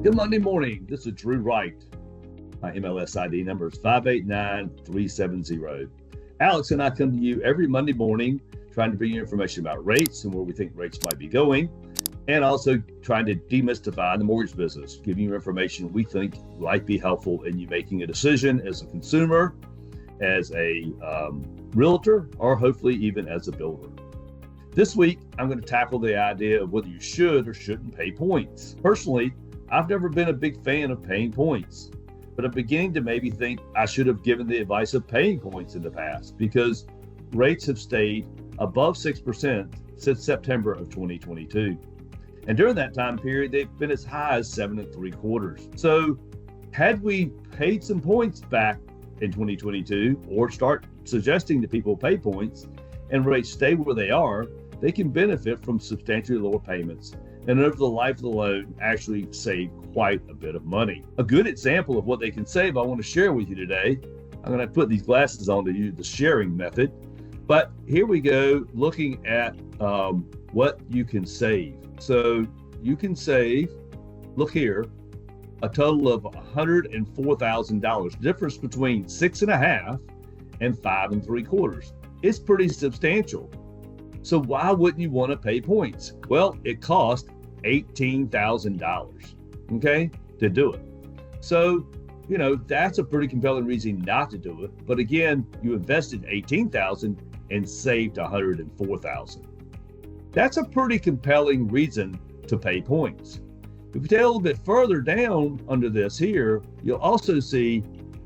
Good Monday morning. This is Drew Wright. My MLS ID number is 589370. Alex and I come to you every Monday morning trying to bring you information about rates and where we think rates might be going, and also trying to demystify the mortgage business, giving you information we think might be helpful in you making a decision as a consumer, as a realtor, or hopefully even as a builder. This week, I'm going to tackle the idea of whether you should or shouldn't pay points. Personally, I've never been a big fan of paying points, but I'm beginning to maybe think I should have given the advice of paying points in the past because rates have stayed above 6% since September of 2022. And during that time period, they've been as high as 7 3/4. So had we paid some points back in 2022 or start suggesting that people pay points and rates stay where they are, they can benefit from substantially lower payments and over the life of the loan actually save quite a bit of money. A good example of what they can save I want to share with you today. I'm going to put these glasses on to use the sharing method, but here we go looking at what you can save. So you can save, look here, a total of $104,000, difference between 6.5 and 5 3/4. It's pretty substantial. So why wouldn't you want to pay points? Well, it cost $18,000, okay, to do it. So, that's a pretty compelling reason not to do it. But again, you invested $18,000 and saved $104,000. That's a pretty compelling reason to pay points. If you take a little bit further down under this here, you'll also see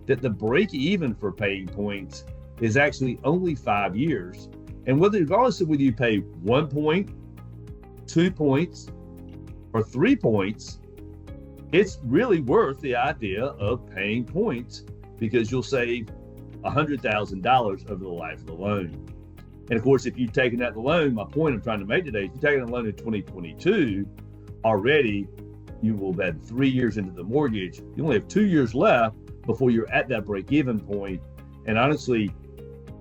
that the break even for paying points is actually only 5 years. And regardless of whether you pay 1 point, 2 points, or 3 points, it's really worth the idea of paying points because you'll save $100,000 over the life of the loan. And of course, if you've taken out the loan, my point I'm trying to make today, if you've taken out the loan in 2022, already you will have been 3 years into the mortgage. You only have 2 years left before you're at that break-even point. And honestly,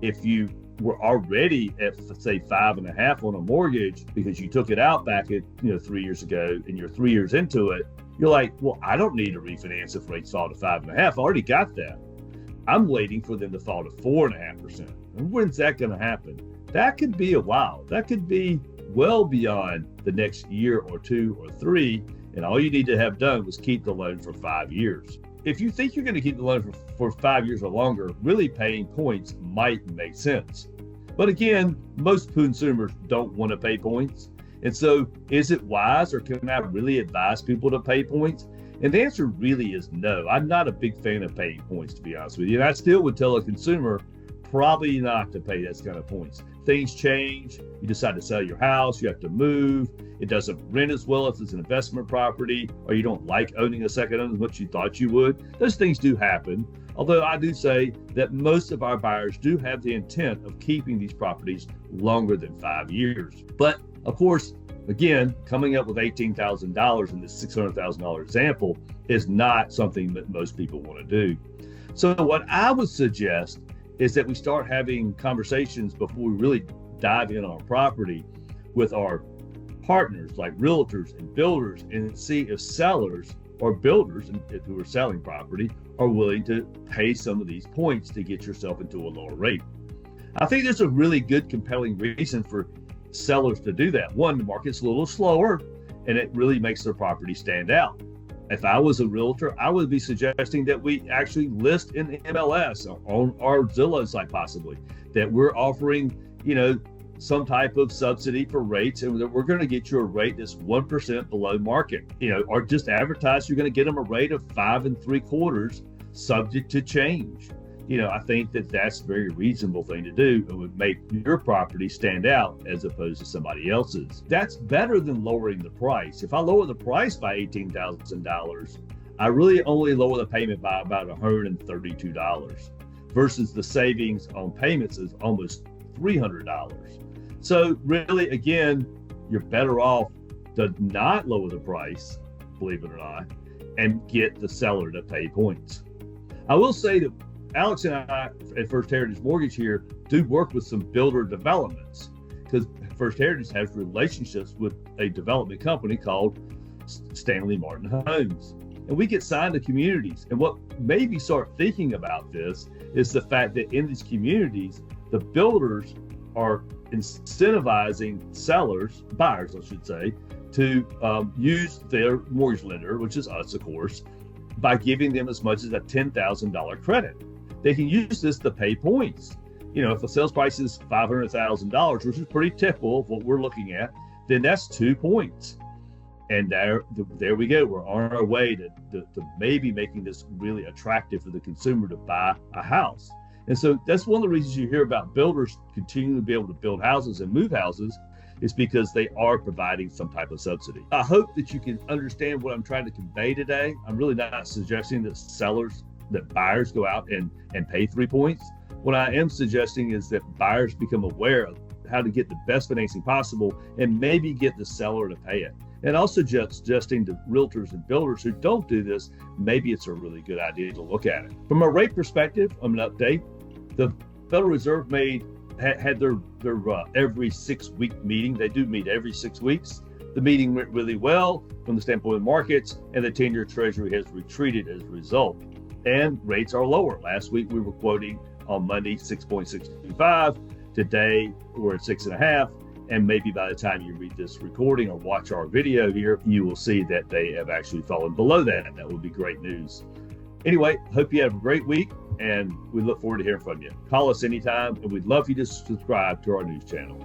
if you were already at, say, 5.5 on a mortgage because you took it out back at 3 years ago and you're 3 years into it, you're like, well, I don't need to refinance if rates fall to 5.5. I already got that. I'm waiting for them to fall to 4.5%. And when's that going to happen? That could be a while. That could be well beyond the next year or 2 or 3. And all you need to have done was keep the loan for 5 years. If you think you're going to keep the loan for 5 years or longer, really paying points might make sense. But again, most consumers don't want to pay points. And so is it wise, or can I really advise people to pay points? And the answer really is no. I'm not a big fan of paying points, to be honest with you. And I still would tell a consumer probably not to pay that kind of points. Things change. You decide to sell your house. You have to move. It doesn't rent as well if it's an investment property, or you don't like owning a second home as much as you thought you would. Those things do happen. Although I do say that most of our buyers do have the intent of keeping these properties longer than 5 years. But of course, again, coming up with $18,000 in this $600,000 example is not something that most people want to do. So what I would suggest is that we start having conversations before we really dive in on a property with our partners like realtors and builders, and see if sellers or builders who are selling property are willing to pay some of these points to get yourself into a lower rate. I think there's a really good, compelling reason for sellers to do that. One, the market's a little slower and it really makes their property stand out. If I was a realtor, I would be suggesting that we actually list in the MLS or on our Zillow site possibly, that we're offering, some type of subsidy for rates, and that we're going to get you a rate that's 1% below market, or just advertise you're going to get them a rate of 5 3/4 subject to change. I think that that's a very reasonable thing to do. It would make your property stand out as opposed to somebody else's. That's better than lowering the price. If I lower the price by $18,000, I really only lower the payment by about $132 versus the savings on payments is almost $300. So really, again, you're better off to not lower the price, believe it or not, and get the seller to pay points. I will say that Alex and I at First Heritage Mortgage here do work with some builder developments because First Heritage has relationships with a development company called Stanley Martin Homes. And we get signed to communities. And what made me start thinking about this is the fact that in these communities, the builders are incentivizing sellers, buyers, I should say, to use their mortgage lender, which is us, of course, by giving them as much as a $10,000 credit. They can use this to pay points. You know, if the sales price is $500,000, which is pretty typical of what we're looking at, then that's 2 points. And there we go. We're on our way to maybe making this really attractive for the consumer to buy a house. And so that's one of the reasons you hear about builders continuing to be able to build houses and move houses, is because they are providing some type of subsidy. I hope that you can understand what I'm trying to convey today. I'm really not suggesting that buyers go out and pay 3 points. What I am suggesting is that buyers become aware of how to get the best financing possible and maybe get the seller to pay it. And also suggesting to realtors and builders who don't do this, maybe it's a really good idea to look at it. From a rate perspective, I'm an update. The Federal Reserve had their every 6-week meeting. They do meet every 6 weeks. The meeting went really well from the standpoint of markets, and the 10-year Treasury has retreated as a result. And rates are lower. Last week we were quoting on Monday 6.625. Today we're at 6.5. And maybe by the time you read this recording or watch our video here, you will see that they have actually fallen below that. That would be great news. Anyway, hope you have a great week, and we look forward to hearing from you. Call us anytime, and we'd love you to subscribe to our news channel.